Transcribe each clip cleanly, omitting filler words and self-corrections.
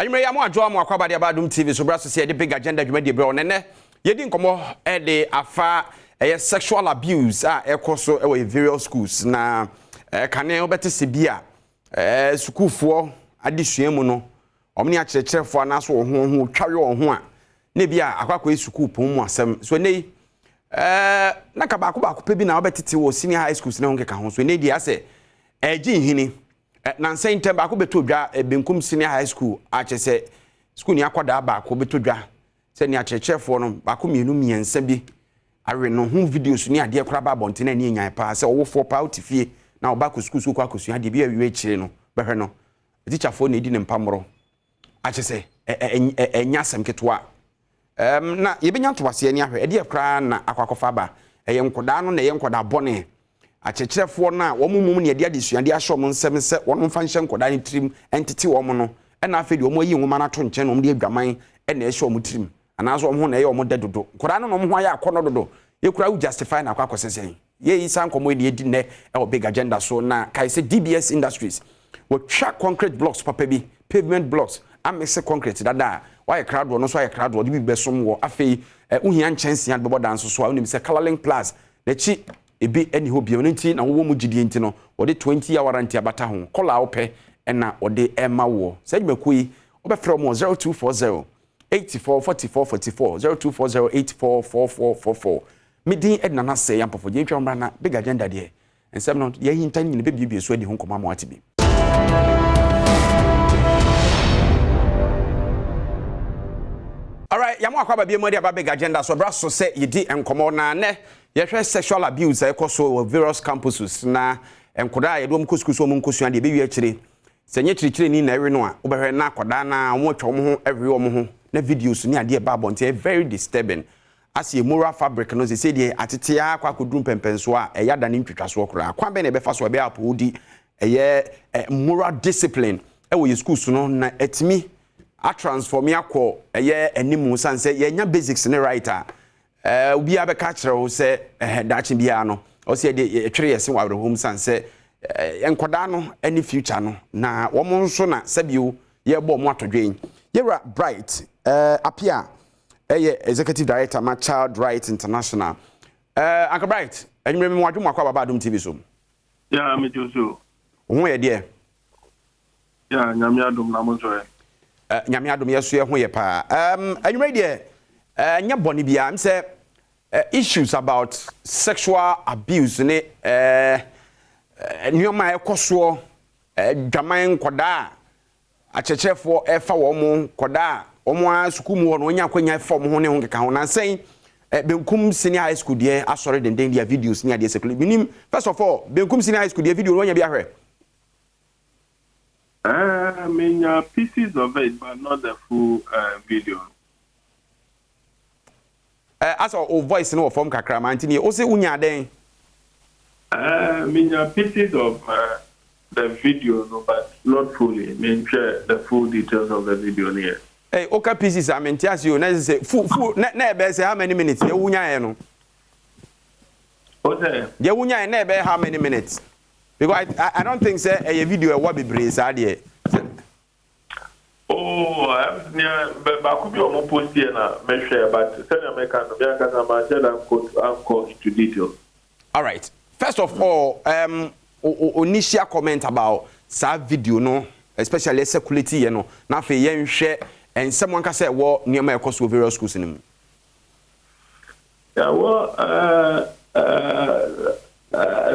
Anyway, ya mo adwo mo akwaba de Adom TV so bra so say the big agenda dwuma de bre onene yedi nkomo de afa sexual abuse ekoso e various schools na kane obete se bia schoolfo adesua mu no omni a cherecherefo na so ho twawe ho a na bia akwakwa school pon mu asem so nei na ka ba pe bi na obetete wo senior high schools na ho nkeka ho so nei dia se eji hini na nsen tem ba ko beto dwa benkum senior high school a chese school ni akwada ba ko beto dwa se ni a chechefo no ba ko mienu miensa bi awe no hu videos ni ade kora ba bonte na ni nyan pa se owofo pa utifie na oba ko school so kwa kosua de bi awie chire no behwe no teacher fo na edi ne mpamro a chese enya sem ketwa na yebenya to wase ani ahwe ade kora na akwakofa ba eye nkoda no na eye nkoda bone achechefo na wo mumum ne de adesuade ahom nsem se won mfa nhye nkoda ne trim entity wo mo no na afi de wo mo yi nwoma na to nche no de adwaman na ehye wo trim anazo wo ho na eye wo de dodo nkoda no mo ho aya akono dodo ye kura u justify na akwa kosesen ye yi san komo de edi ne e big agenda so na kai se DBS Industries wo twa concrete blocks papa bi pavement blocks amexe concrete dada why crowd no so why crowd wo de bi besom wo afi uhia nchensia de bobo dance so unim se coloring plus na chi ebi eni ho bia nti na wo mu gidie nti no wo de 20 hour warranty abata ho kola wo pe na wo de ema wo se dwumakui wo be from 0240 844444 0240 844444 midin edna na se yampofo je ntwa mbra na big agenda de ensem no ye hinta nyine be bibie so adi ho nkoma ma wate bi. All right, yamu akwaba bi modi aba big agenda so bra so say yedi enkomo na ne ye sexual abuse ekoso various campuses na enkoda ye dom kosukusu mo nkosua de be wi akire senye kirikire ni na ewe no a obehwe na akoda na wo twom ho ewe wo ho na videos ni ade ba bonte very disturbing as a moral fabric no say de atete akwa kodrum pempenso a eyada ne ntwitwaso kora kwa be na be fa so be apodi eye moral discipline wo ye schools no na etimi a transform yakọ eye animu sanse ye nya basics ne writer obi abeka kire wo se dachi bia no o se de twere yesi wawre home sanse enkoda no any future no na wo mo nso na sabio ye bo mo atodwen yera bright apia eye executive director ma child rights international Uncle Bright enwere me wadwo makwa baba Adom TV so ya me joso ho ye de ya nyame adom na mo so nyame adom yeso ye ho ye pa enwere de nya boni bia am say issues about sexual abuse ne nyoma ekoso dwaman koda achechefo efa wo mo koda omo asukumu ho no nya kwanya form ho ne ho keka ho na sen benkum senior high school de asore den dia videos ni ade sekule binim first of all benkum senior high school de video no nya bia hwe many pieces of it but not the full video. As our voice no form kakra mantini o se unya den many pieces of the video no but not fully mean share the full details of the video here. Hey, okay pieces I mean as you na say full na be say how many minutes ye unya no okay ye unya na be how many minutes because I don't think say a video e wa bebre say there. Oh, but could be on post here now, measure, but tell American, I'm going into detail. All right. First of all, initial comment about that video, no, especially security, you know, now for yen share, and someone can say, well, near my course with various schools in them. Yeah, well,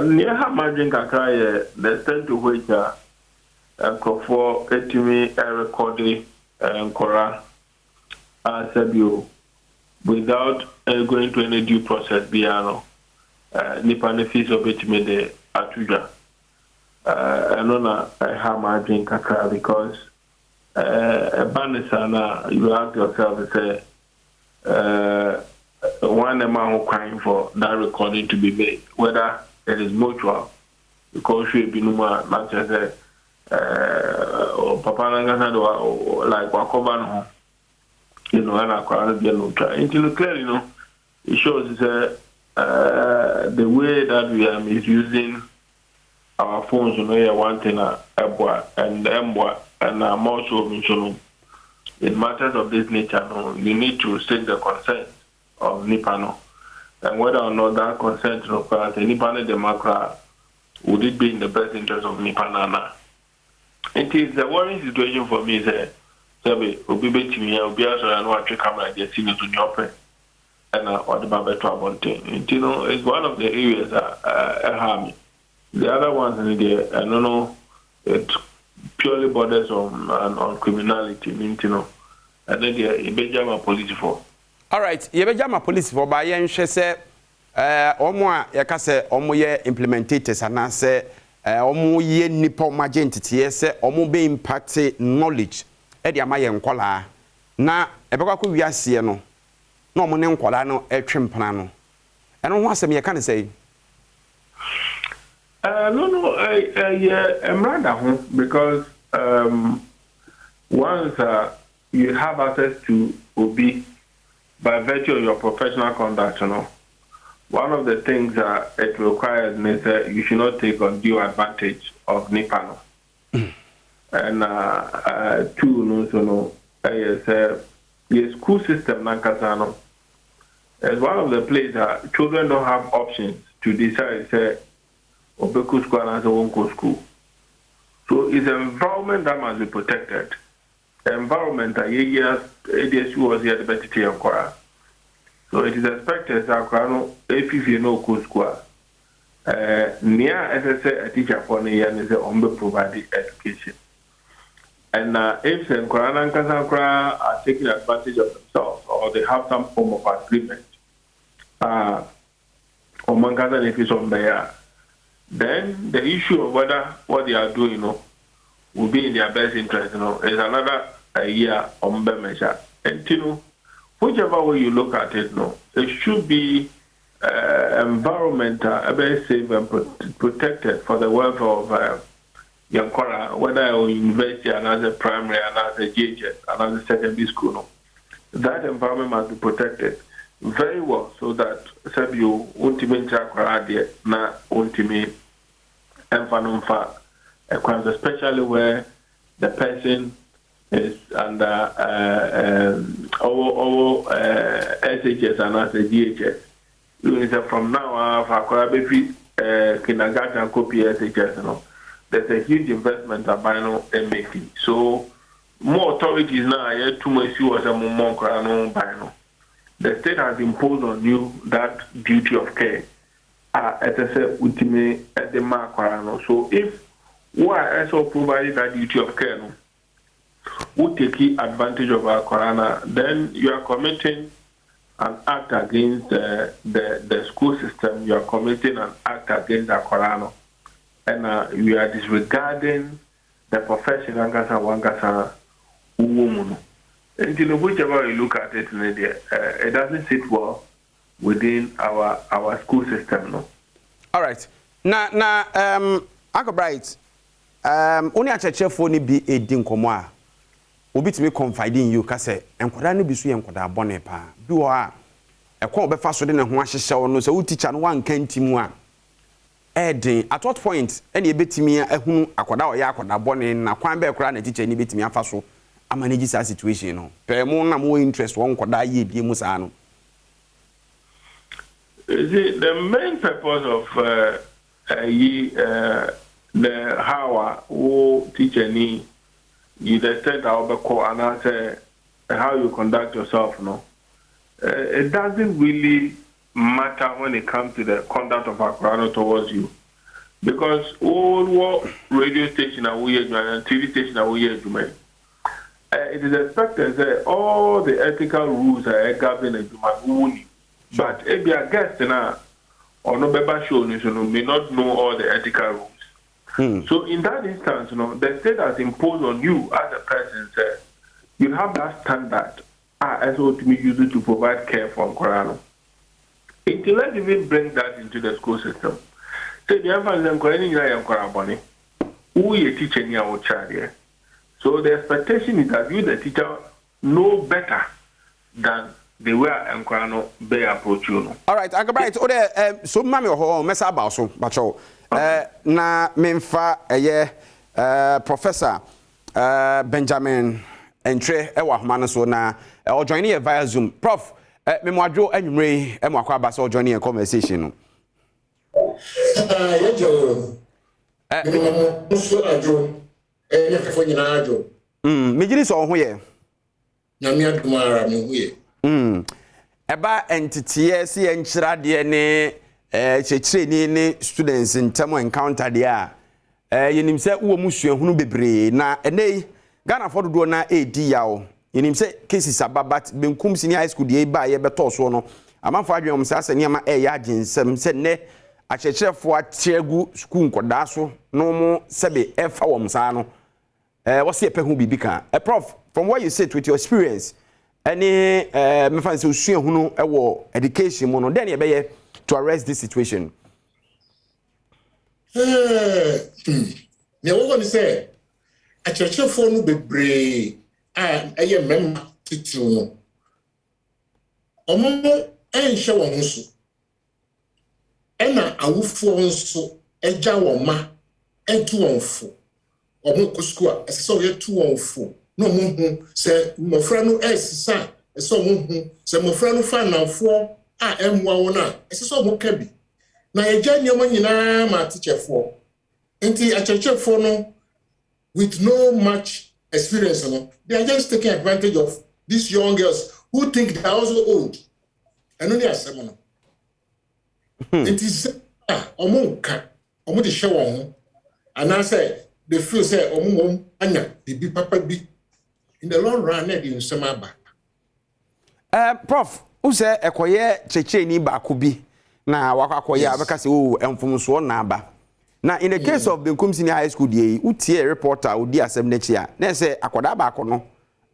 near how much drink I cry, the extent to which for etimi recording Kora Sabio without going to any due process piano nipa ne fees of etimi de atuja anona I have my drink kakra because banisana you ask yourself to say one amount crying for that recording to be made whether it is mutual because she be numa not just papa nanga do like wakoba no you know and akwa be no try until clearly you know it shows the way that we are misusing our phones you know one thing and embwa and I'm also mentioning in matters of this nature, no, you need to seek the consent of Nipano. And whether or not that consent requires Nipano Democrat, would it be in the best interest of Nipana? It is the worrying situation for me, sir. Obi betimi obi asora no atwe camera dey see me to nyope and or the babeto abonte. You know, it's one of the areas that harm me. The other ones in there, I don't know, it purely borders on criminality, you know. And then the Benjamin police for. All right, you Benjamin police for by yen say omo yaka say omo ye implementators and say omo ye nipa magentity say omo be impact knowledge e dia maye nkola na ebekwa ko wiase no na omo ne nkola no etwempana no eno ho asem ye kan say no, I'm rather home because once you have access to OB by virtue of your professional conduct, you know, one of the things that it requires is that you should not take undue advantage of Nipano. And two, the school system, Nankasano, is one of the places that children don't have options to decide, say, Obeku school and Wonko school. So it's an environment that must be protected. The environment that ADSU was here the better of Kora. So it is expected that if you know school, near as I say a teacher for the year is on provided education. And if the Koran Kasakra are taking advantage of themselves or they have some form of agreement, or Mankasan if it's on there, then the issue of whether what they are doing, will be in their best interest, is another year on measure. And whichever way you look at it, it should be environmental, very safe and protected for the welfare of Yankora, whether at university, another primary, another GHS, another secondary school. That environment must be protected very well so that you ultimately na ultimate enfanumfa, especially where the person is under SHS and as a GHS. From now on, kindergarten copy SHS, there's a huge investment about making. So more authorities now are too much as a more. The state has imposed on you that duty of care. So if we are also providing that duty of care, who take advantage of our corona, then you are committing an act against the school system. You are committing an act against the corona, and you are disregarding the profession. Wangasa woman. And whichever you look at it, it doesn't sit well within our school system, no. All right. Now, Akobright, only a church for ni be a dinkomoa. Obi to me confide in you, Kase, and Kodani be sweet and Koda Bonepa. Do a call be faster than a Washington, no, so teach and one can team one. Edding, at what point, any bit me a whom Akoda or Yakoda Bonne, and a quambe crown a teacher, any bit me a faso. I manage that situation, no. Per more interest, one Koda ye be Musano. The main purpose of the how who teacher need you the extent and answer how you conduct yourself, no. It doesn't really matter when it comes to the conduct of our towards you. Because all radio station and TV station and it is expected that all the ethical rules are governing a human. But if you are guest now or no beba show may not know all the ethical rules. So in that instance, the state has imposed on you as a person, you have that standard as what we use it to provide care for Korano. Until let's even bring that into the school system. Say the emphasis who is teaching your child here. So the expectation is that you, the teacher, know better than they were and Korano be approach you. All right, I go right. So mami ho mesa about so bacho. Na memfa Professor Benjamin entre e wa homa no so na o join here via Zoom. Prof, me mo adwo anwumre e mo akwa ba so join here conversation no. Me jiri so ho ye. Na me adumara me hu ye. Eba entity si enchira de ne chechire ni students ntamo encounter de a yenim se wo musuahunu bebre na enei Ghana for do na edi yawo yenim se cases ababat benkum senior high school de ba ye beto so no amanfo adwem se asane ma ya agensem se ne achechefo atiegu school nkoda so no mo sebe efa wom sa no what's your pehu bibi kan prof from what you said with your experience any me fancy usuahunu ewo education mo no then ye be ye to arrest this situation. Me wo go say a church for no bebre aye memma titu no omo enhye won ho so ena awufo nso eja won ma entu won fo omo ko school eso ye tu won fo no mo hu se mofra no esisa eso mo hu se mofra no fa nanfo emwa wona eso mo ka bi na eja nyoma nyina ma teacher for enti a church for no with no much experience, they are just taking advantage of these young girls who think they are also old. And only as someone. It is omunka, omudi show and I say they feel say anya the papa be in the long run in summer back. Prof, who say ekoye cheche ni ba kubi na wakwakoye abeka se o emfumso na ba. Now, in the case of the Senior High School, utie reporter udi asem nechi a na say akoda ba kono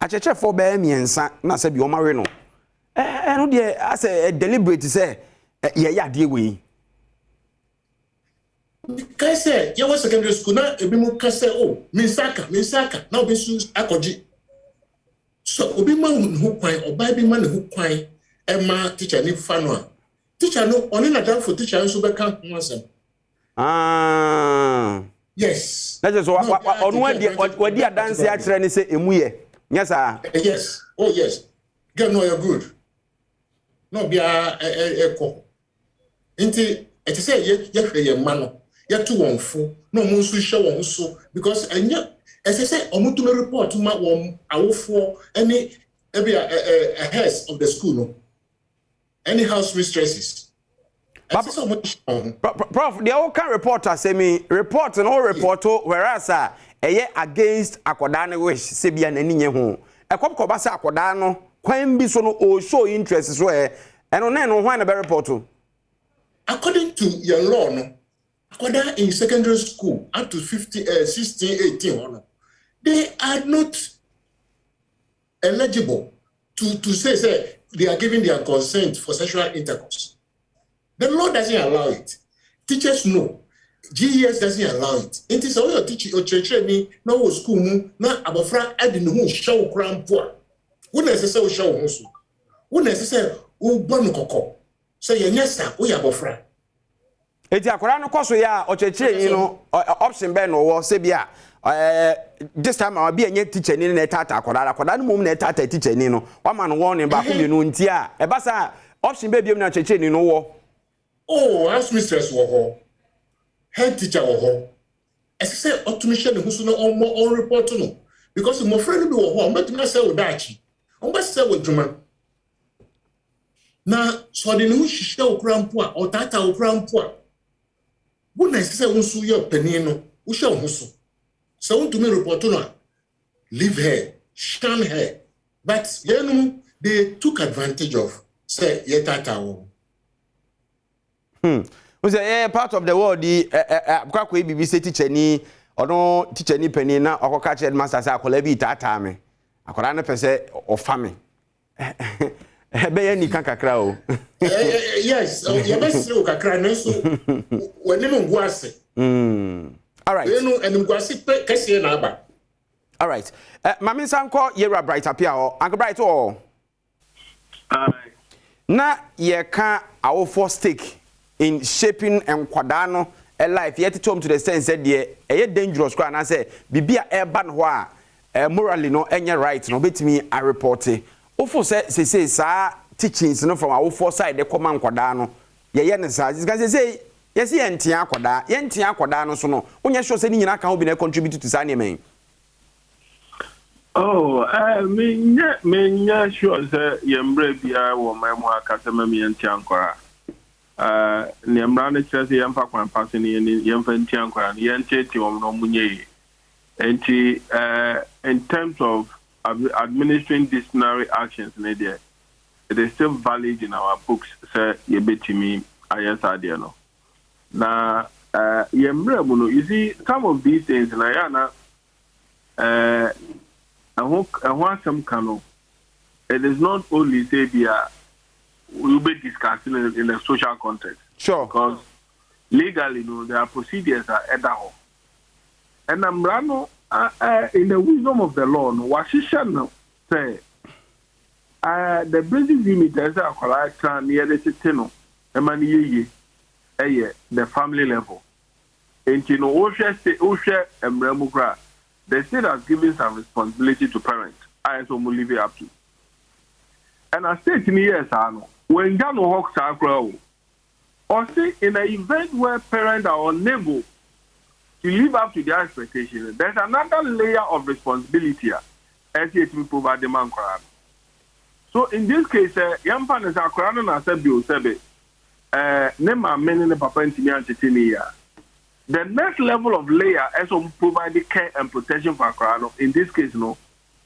acheche for be miensa na say bi o mare no no de as a deliberate say ye ade we because say you was secondary school na ebi mu ka say oh minsaka na obi su akoji so obi ma hu kwan oba bi ma ne hu kwan e ma teacher ni fa no a teacher no oni na dan for teacher nso be kan ho asem. Yes. That is what on what the dance actually say emuye. Yes, sir. Yes. Oh, yes. Get no, you're good. No, be a echo. Inti, it say, ye mano. Ye too one fool. No, Monsu show on so because and yet, as I say, Omutume report to my one, I will for any a heads of the school, no. Any house mistresses. Prof, the all can reporter say me report and all report whereas against akoda ne wish se bia na ninye ho ekopko ba se akoda no kwan bi so no o show interest so eno na no hwan na be report. According to your law no akoda in secondary school up to 16 18 they are not eligible to say they are giving their consent for sexual intercourse. The law doesn't allow it. Teachers know. GES doesn't allow it. It is all your teaching or church me no school na abofra adi no hu show kran po. Wo necessary show hu so. Wo necessary wo bonu kokko. Say yanyasa wo ya abofra. Eti akora no koso ya o church ni no option be no wo se bia this time I be a teacher ni na tata akora no mum na tata teacher ni no. Wa ma no won ne ba ko bi no nti a e ba sa option be biem na church ni no wo. Oh, house mistress wo head teacher wo as I say automation who so no on report no because my friend be wo but na say wo dachi on ba say wo dwuma na so de no hihye wo krampo a o tata wo krampo a wo na say wo so ye panin no wo hye wo so so won to me report no leave her shun her but you know they took advantage of say ye tata wo. We say part of the world the kwakwa BBC teacher ni ono teacher ni pani na okoka che master say akola bi tata me akola na pese ofa me be ya ni kakra o yes you best say kakra na so wani mo guase all right enu enu guase kese na aba all right mami sanko yera bright apia o uncle bright o na ye ka our for stake in shaping and quadano a life yet to the sense that ye dangerous cry and I say bibia urban wa morally no enye right no betimi a report ofo say sa teachings no from our four side the command kwada no ye ne sa because say yes ye ntia kwada no so no onye sure say ni nyina kan obi na contribute to sa name. Oh, me sure say yembre bia wo memo akasema me ntia nkora. Nyemra ne chese yemfa kwan pass ni yemfa ntia nkora ni yenteti wo no munye. Enti in terms of administering disciplinary actions in India, it is still valid in our books. Say yebetimi ayesa no. Na yemre muno. You see, some of these things na yana I want some cano. It is not only say we'll be discussing in a social context. Sure. Because legally, there are procedures at Edaho. And Amrano, in the wisdom of the law, Washishan say the basic unit is a correct near the Tino, the family level. And you know, Osha and Remukra, the state has given some responsibility to parents. I also will leave it up to. And I said to me, yes, I know. When Gano Hawks are grow, or say in an event where parents are unable to live up to their expectations, there's another layer of responsibility as it will provide the man. So in this case, young partners are crying and I said, Nema men in papa and the next level of layer as to provide care and protection for Akrano, in this case, will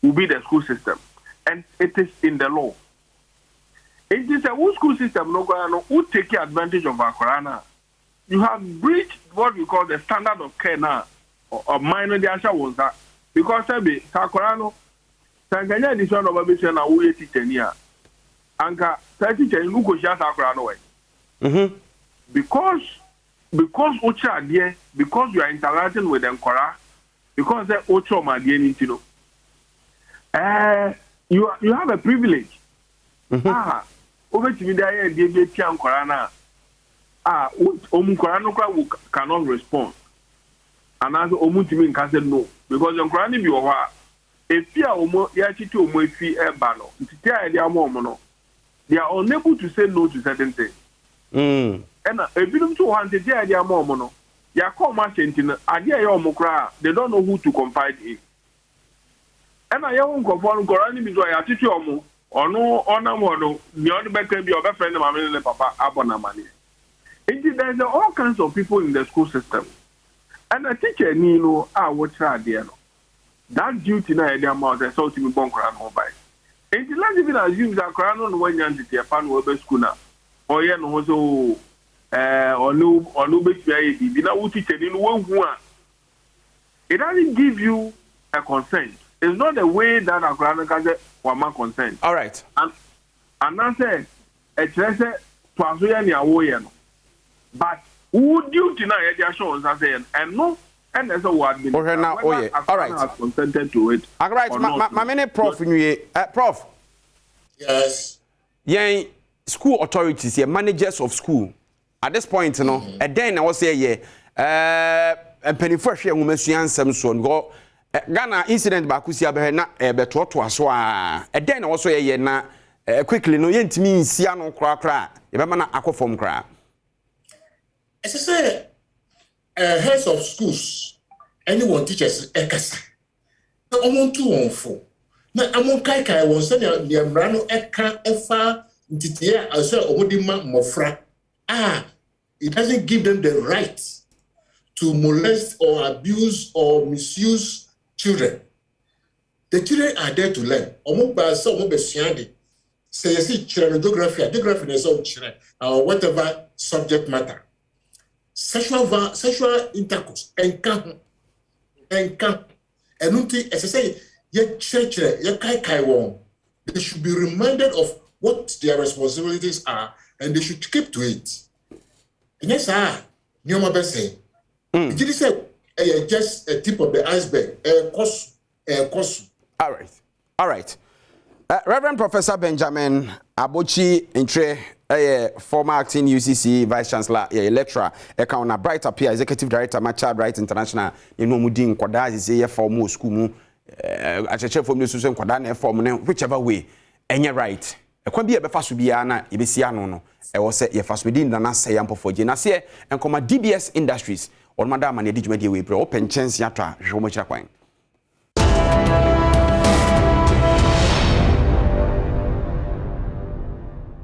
be the school system. And it is in the law. It is a school system who take advantage of Akrana. You have breached what we call the standard of care now, or minor the answer was that. Because Sakurano, Tanganya edition of a mission are we teaching here. Anka, 30 who could just Akrano way. Because Ocha dear, because you are interacting with them, Kora, because they're Ocho my dear, you have a privilege. Over to me there, dear Tian Korana. Korano cannot respond. And as Omutimin can say no, because the Korani be over. If you are Yachi to Moifi Ebano, they are unable to say no to certain things. And if you don't want to tell their mom, you call my sentinel, idea your mokra, they don't know who to confide in. And I won't conform Korani because I teach you or no, or no, the other back can be your friend, mamma, and papa, abona money. There's all kinds of people in the school system. And a teacher, what try there. That duty now, the amount of so to me, Bonkran mobile. And let's even assume that Crown on one young to a fan over school now. Or yeah, no, so. Or no, it doesn't give you a consent. It's not the way that a grandma can say, "Wama consent." All right. And I say, a treasure to Azuya, but who do deny their shows? I say, and no, and there's a word. Okay, now, all right. Has consented to it. All right, my minute, Prof. Prof. Yes. Yeah, school authorities, yeah, managers of school. At this point, and then I was say, and penny fresh young woman, Samson go Ghana incident Bakusia Behena, Beto to us. And then also a na quickly no yent means Siano cra, if I'm not aqua form cra. As I say, heads of schools, anyone teachers, Ekasa. No, I want 2 on 4. Now, I'm on Kai, I was saying, the Ambrano Eka, Efa, Titia, I said, Omodima, Mofra. It doesn't give them the right to molest or abuse or misuse children. The children are there to learn. Say, you see, geography is all children, or whatever subject matter. Sexual intercourse, and as I say, they should be reminded of what their responsibilities are, and they should keep to it. And yes, Nyoma Bese. It did say just a tip of the iceberg. All right. Reverend Professor Benjamin Abochi Entre, former acting UCC Vice Chancellor, lecturer, Bright Appear, Executive Director, Child Rights International, Mudin Kwadazi, former school, achechefo mi so nkwada na form ne whichever way enye right ekwa bi e be fa so bia na e be si ano no e wo se ye fa so di na se ya mpofo je na se enkoma DBS Industries on madam na di dwuma die we bre open chance ya to a hwe mo kira kwan